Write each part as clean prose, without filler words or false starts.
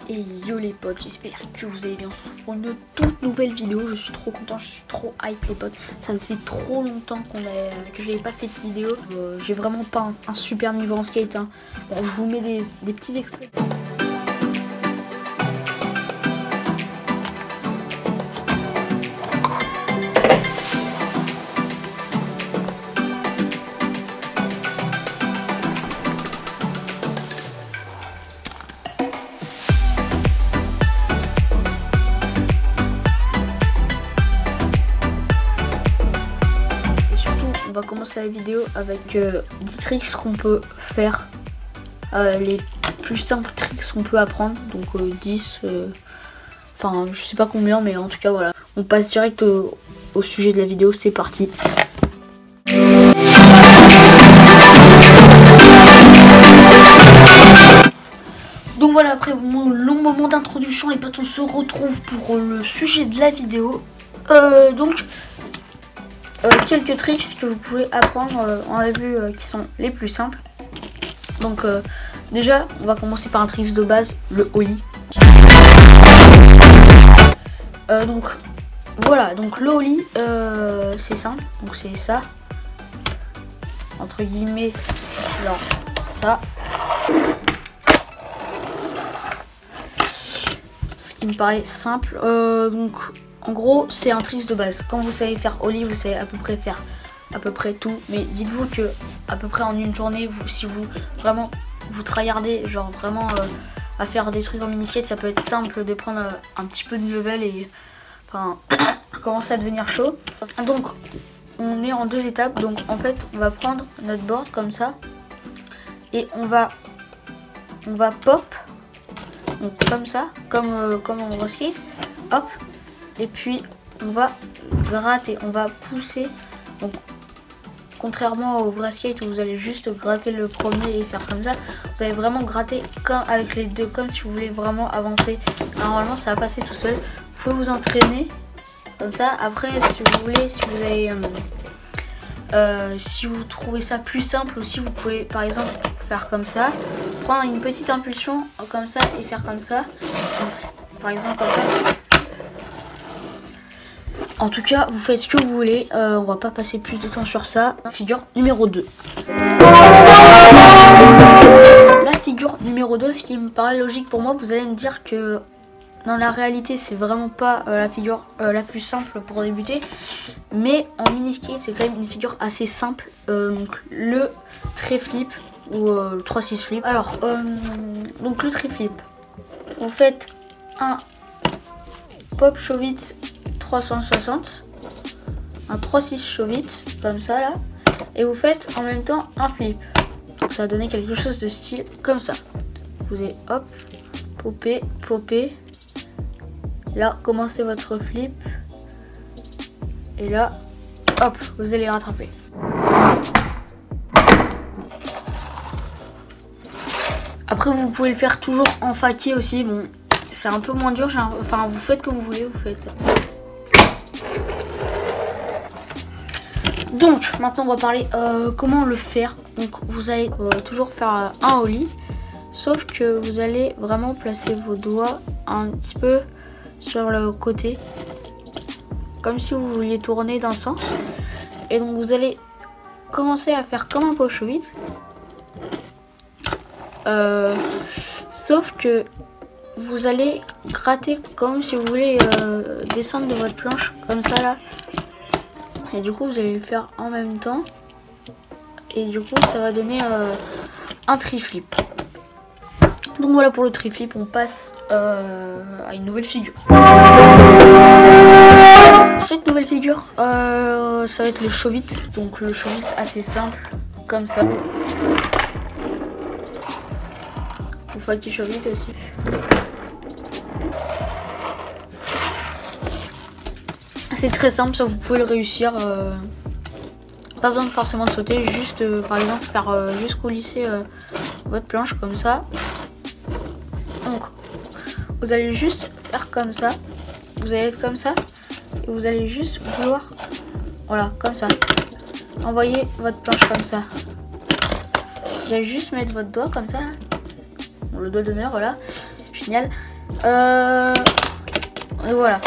Et yo les potes, j'espère que vous allez bien. On se retrouve pour une toute nouvelle vidéo. Je suis trop content, je suis trop hype les potes. Ça faisait trop longtemps que j'avais pas fait de vidéo. J'ai vraiment pas un super niveau en skate hein. Bon, je vous mets des petits extraits. On va commencer la vidéo avec 10 tricks qu'on peut faire, les plus simples tricks qu'on peut apprendre, donc 10, enfin je sais pas combien, mais en tout cas voilà. On passe direct au sujet de la vidéo, c'est parti. Donc voilà, après mon long moment d'introduction, les potes, on se retrouve pour le sujet de la vidéo. Quelques tricks que vous pouvez apprendre, on a vu qui sont les plus simples. Donc déjà on va commencer par un trick de base, le ollie. Donc voilà, donc le ollie c'est simple, donc c'est ça, entre guillemets, genre ça. Ce qui me paraît simple, donc en gros, c'est un trick de base. Quand vous savez faire ollie, vous savez à peu près faire à peu près tout. Mais dites-vous que à peu près en une journée, si vous vraiment vous tryhardez, genre vraiment à faire des trucs en mini skate, ça peut être simple de prendre un petit peu de level et enfin commencer à devenir chaud. Donc on est en deux étapes. Donc en fait, on va prendre notre board comme ça et on va pop, donc comme ça, comme en roller skate, hop. Et puis on va gratter, on va pousser. Donc contrairement au vrai skate où vous allez juste gratter le premier et faire comme ça, vous allez vraiment gratter comme avec les deux, comme si vous voulez vraiment avancer. Normalement ça va passer tout seul. Vous pouvez vous entraîner comme ça. Après si vous voulez, si vous avez si vous trouvez ça plus simple aussi, vous pouvez par exemple faire comme ça, prendre une petite impulsion comme ça et faire comme ça. Donc, par exemple comme ça. En tout cas, vous faites ce que vous voulez, on va pas passer plus de temps sur ça. Figure numéro 2. La figure numéro 2, ce qui me paraît logique pour moi, vous allez me dire que dans la réalité, c'est vraiment pas la figure la plus simple pour débuter. Mais en mini skate, c'est quand même une figure assez simple. Donc le tray flip ou le 3-6 flip. Alors, donc le tray flip, vous faites un pop Shove-it 360, un 3-6 Shove-it comme ça là, et vous faites en même temps un flip. Donc ça va donner quelque chose de style comme ça. Vous allez hop, popper, popper. Là, commencez votre flip. Et là, hop, vous allez rattraper. Après, vous pouvez le faire toujours en faquet aussi. Bon, c'est un peu moins dur. Enfin, vous faites comme vous voulez, vous faites. Donc maintenant on va parler comment le faire. Donc vous allez toujours faire un ollie, sauf que vous allez vraiment placer vos doigts un petit peu sur le côté, comme si vous vouliez tourner d'un sens. Et donc vous allez commencer à faire comme un pop Shove-it, sauf que vous allez gratter comme si vous voulez descendre de votre planche, comme ça là. Et du coup vous allez le faire en même temps. Et du coup ça va donner un tri-flip. Donc voilà pour le tri-flip, on passe à une nouvelle figure. Cette nouvelle figure, ça va être le Shove-it. Donc le Shove-it assez simple, comme ça. Vous faites du Shove-it aussi. C'est très simple, ça vous pouvez le réussir. Pas besoin de forcément de sauter, juste par exemple faire juste coulisser votre planche comme ça. Donc vous allez juste faire comme ça. Vous allez être comme ça. Et vous allez juste vouloir, voilà, comme ça. Envoyer votre planche comme ça. Vous allez juste mettre votre doigt comme ça. Bon, le doigt d'honneur, voilà. Génial. Et voilà.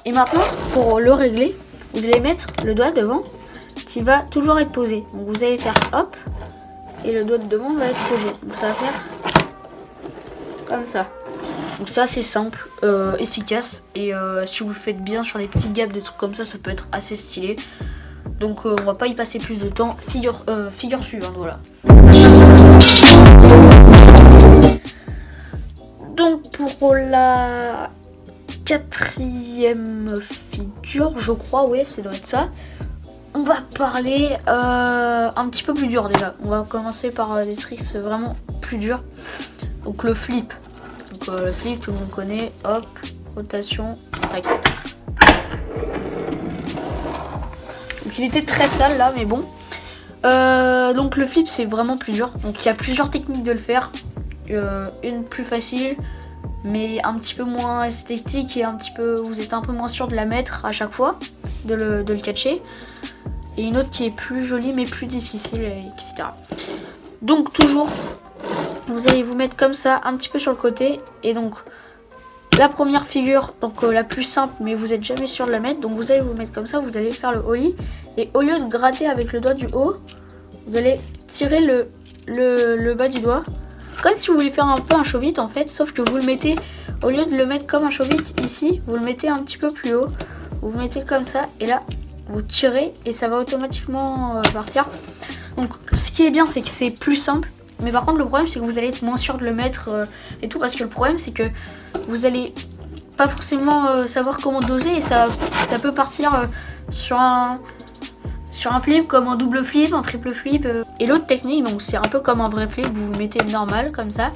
Et maintenant, pour le régler, vous allez mettre le doigt devant qui va toujours être posé. Donc vous allez faire hop, et le doigt de devant va être posé. Donc ça va faire comme ça. Donc ça c'est simple, efficace, et si vous le faites bien sur les petits gaps, des trucs comme ça peut être assez stylé. Donc on va pas y passer plus de temps. Figure suivante, voilà. Donc pour la 4e figure, je crois, ouais, ça doit être ça. On va parler un petit peu plus dur déjà. On va commencer par des tricks vraiment plus durs. Donc le flip. Donc le flip, tout le monde connaît. Hop, rotation, tac. Donc il était très sale là, mais bon. Donc le flip c'est vraiment plus dur. Donc il y a plusieurs techniques de le faire. Une plus facile, mais un petit peu moins esthétique, et vous êtes un peu moins sûr de la mettre à chaque fois, de le catcher. Et une autre qui est plus jolie mais plus difficile, etc. Donc toujours, vous allez vous mettre comme ça, un petit peu sur le côté. Et donc la première figure, donc la plus simple, mais vous n'êtes jamais sûr de la mettre. Donc vous allez vous mettre comme ça, vous allez faire le ollie. Et au lieu de gratter avec le doigt du haut, vous allez tirer le bas du doigt. Comme si vous voulez faire un peu un chauvite en fait, sauf que vous le mettez, au lieu de le mettre comme un chauvite ici, vous le mettez un petit peu plus haut. Vous le mettez comme ça, et là vous tirez et ça va automatiquement partir. Donc ce qui est bien, c'est que c'est plus simple, mais par contre le problème c'est que vous allez être moins sûr de le mettre et tout, parce que le problème c'est que vous allez pas forcément savoir comment doser, et ça peut partir sur un flip, comme un double flip, un triple flip. Et l'autre technique, donc c'est un peu comme un vrai flip, vous vous mettez normal comme ça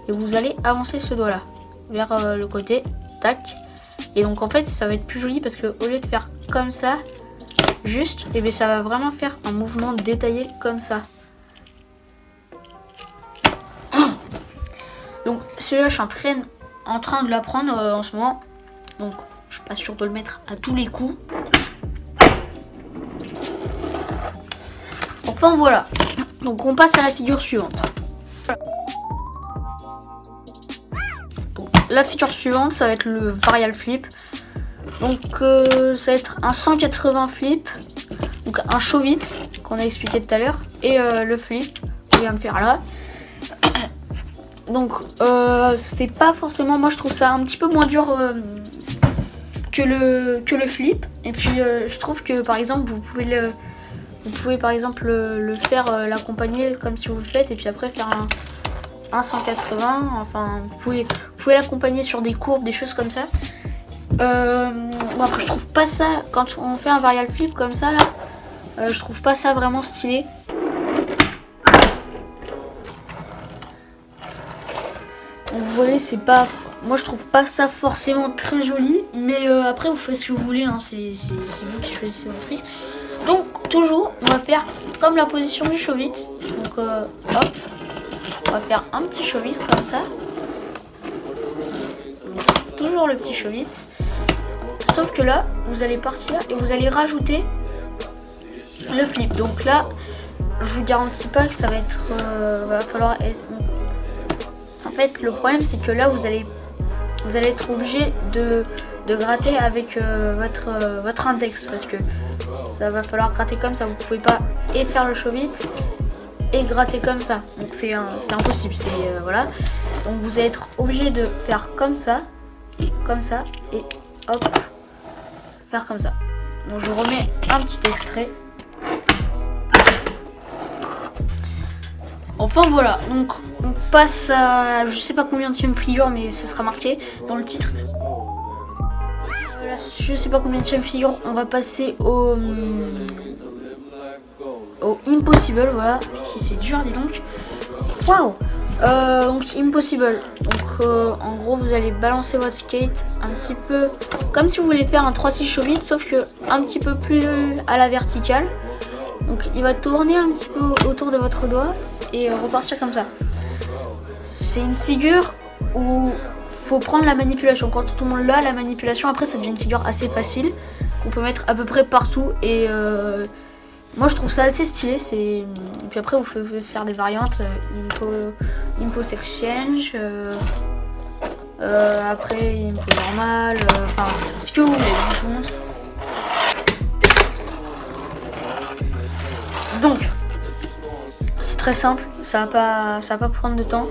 et vous allez avancer ce doigt là vers le côté, tac. Et donc en fait ça va être plus joli, parce que au lieu de faire comme ça juste, et bien ça va vraiment faire un mouvement détaillé comme ça. Donc celui-là je suis en train de l'apprendre en ce moment, donc je suis pas sûre de le mettre à tous les coups. Enfin voilà, donc on passe à la figure suivante. Donc, la figure suivante, ça va être le varial flip. Donc ça va être un 180 flip, donc un chauvite qu'on a expliqué tout à l'heure, et le flip qu'on vient de faire là. Donc c'est pas forcément, moi je trouve ça un petit peu moins dur que le flip. Et puis je trouve que par exemple vous pouvez par exemple le faire, l'accompagner comme si vous le faites, et puis après faire un 180. Enfin vous pouvez l'accompagner sur des courbes, des choses comme ça. Bon après je trouve pas ça, quand on fait un varial flip comme ça là, je trouve pas ça vraiment stylé. Donc vous voyez, c'est pas, moi je trouve pas ça forcément très joli, mais après vous faites ce que vous voulez, hein. C'est vous qui choisissez votre truc. Donc toujours on va faire comme la position du chauvite. Donc hop, on va faire un petit chauvite comme ça. Donc, toujours le petit chauvite. Sauf que là vous allez partir et vous allez rajouter le flip. Donc là je vous garantis pas que ça va être va falloir être... En fait le problème c'est que là vous allez être obligé de gratter avec votre index, parce que ça va falloir gratter comme ça. Vous pouvez pas et faire le chauvite et gratter comme ça, donc c'est impossible. Voilà, donc vous allez être obligé de faire comme ça et hop, faire comme ça. Donc je remets un petit extrait. Enfin voilà, donc on passe à, je sais pas combien de figure, mais ce sera marqué dans le titre. Là, je sais pas combien de figure, on va passer au impossible, voilà. Si c'est dur, dis donc. Waouh. Donc impossible. Donc en gros vous allez balancer votre skate un petit peu comme si vous voulez faire un 3-6 chauvite, sauf que un petit peu plus à la verticale. Donc il va tourner un petit peu autour de votre doigt et repartir comme ça. C'est une figure où faut prendre la manipulation. Quand tout le monde l'a, la manipulation, après ça devient une figure assez facile qu'on peut mettre à peu près partout. Et moi je trouve ça assez stylé. Et puis après vous pouvez faire des variantes, impulse exchange, Après il me faut normal, enfin ce que vous voulez, je vous montre. Donc c'est très simple, ça va pas prendre de temps.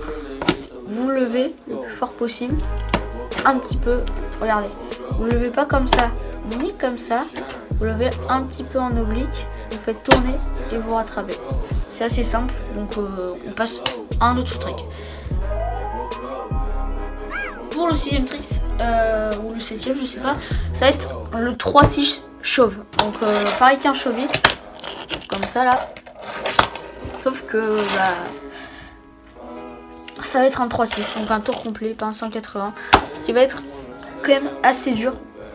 Vous levez le plus fort possible, un petit peu, regardez, vous levez pas comme ça, ni comme ça, vous levez un petit peu en oblique, vous faites tourner et vous rattrapez. C'est assez simple, donc on passe à un autre trick. Pour le 6e trick, ou le 7e, je sais pas, ça va être le 3-6 chauve. Donc pareil qu'un chauve-it, comme ça là, sauf que bah, ça va être un 3-6, donc un tour complet, pas un 180, ce qui va être quand même assez dur.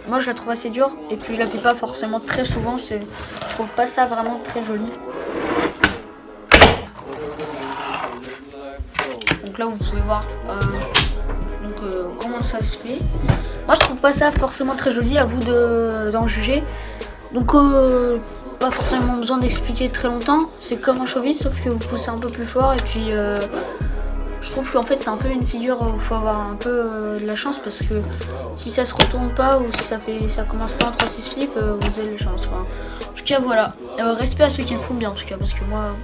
Moi je la trouve assez dure, et puis je la fais pas forcément très souvent, je trouve pas ça vraiment très joli. Donc là vous pouvez voir comment ça se fait. Moi je trouve pas ça forcément très joli, à vous d'en juger. Donc pas forcément besoin d'expliquer très longtemps, c'est comme un chauve-it sauf que vous poussez un peu plus fort, et puis je trouve qu'en fait c'est un peu une figure où il faut avoir un peu de la chance, parce que si ça se retourne pas ou si ça commence pas en 3-6 flip, vous avez la chance. Enfin, en tout cas voilà, respect à ceux qui le font bien en tout cas, parce que moi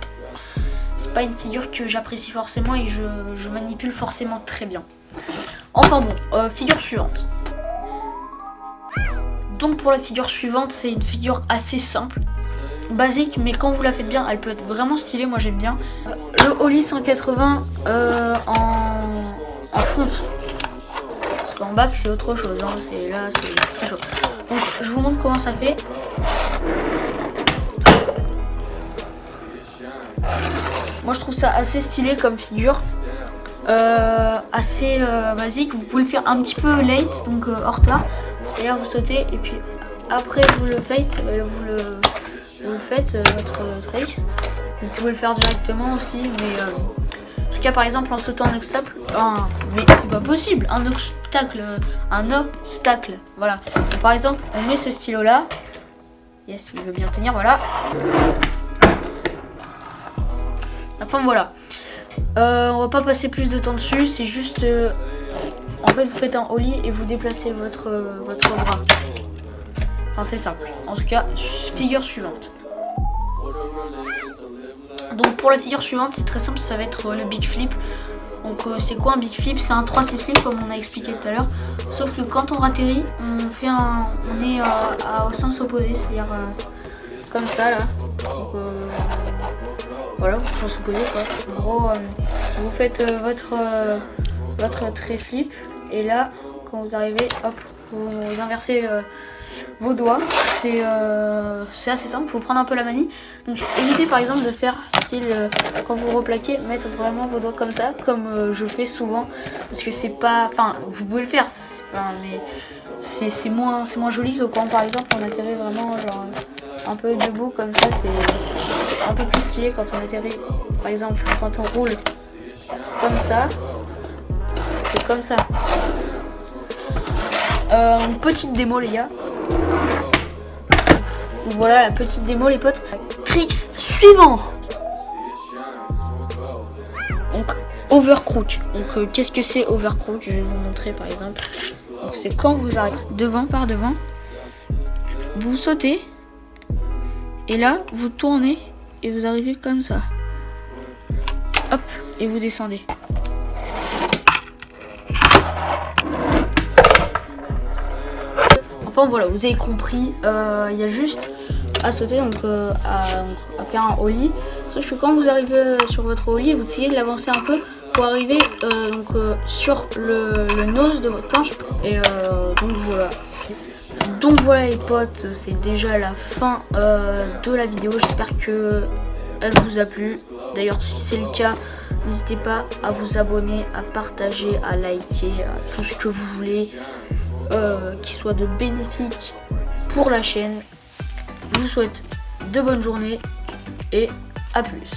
c'est pas une figure que j'apprécie forcément et je manipule forcément très bien. Enfin bon, figure suivante. Donc pour la figure suivante, c'est une figure assez simple, basique, mais quand vous la faites bien, elle peut être vraiment stylée, moi j'aime bien. Le ollie 180 en front, parce qu'en back c'est autre chose, hein. C'est très chaud. Donc je vous montre comment ça fait. Moi je trouve ça assez stylé comme figure, assez basique. Vous pouvez le faire un petit peu late, donc hors retard, c'est-à-dire vous sautez et puis après vous le faites, votre trace. Vous pouvez le faire directement aussi, mais en tout cas par exemple en sautant un obstacle, mais c'est pas possible, un obstacle, voilà. Donc, par exemple on met ce stylo là, yes, il veut bien tenir, voilà. Enfin voilà, on va pas passer plus de temps dessus, c'est juste en fait vous faites un ollie et vous déplacez votre bras. Enfin c'est simple. En tout cas, figure suivante. Donc pour la figure suivante c'est très simple, ça va être le big flip. Donc c'est quoi un big flip? C'est un 3-6 flip comme on a expliqué tout à l'heure, sauf que quand on atterrit on est au sens opposé, c'est-à-dire comme ça là. Donc, voilà, au sens opposé quoi. En gros vous faites votre trait flip et là quand vous arrivez, hop, vous inversez vos doigts. C'est assez simple, il faut prendre un peu la manie. Donc évitez par exemple de faire style quand vous replaquez, mettre vraiment vos doigts comme ça, comme je fais souvent, parce que c'est pas, enfin vous pouvez le faire, mais c'est moins joli que quand par exemple on atterrit vraiment genre un peu debout comme ça. C'est un peu plus stylé quand on atterrit, par exemple quand on roule comme ça que comme ça. Une petite démo les gars. Voilà la petite démo les potes. Tricks suivant. Donc overcrook. Donc qu'est-ce que c'est overcrook? Je vais vous montrer par exemple. Donc c'est quand vous arrivez devant par devant, vous sautez et là vous tournez et vous arrivez comme ça. Hop, et vous descendez. Enfin voilà, vous avez compris, il y a juste à sauter, donc à faire un ollie. Sauf que quand vous arrivez sur votre ollie, vous essayez de l'avancer un peu pour arriver sur le nose de votre planche. Et donc voilà. Donc voilà les potes, c'est déjà la fin de la vidéo. J'espère que elle vous a plu. D'ailleurs si c'est le cas, n'hésitez pas à vous abonner, à partager, à liker, à tout ce que vous voulez. Qui soit de bénéfique pour la chaîne. Je vous souhaite de bonnes journées et à plus.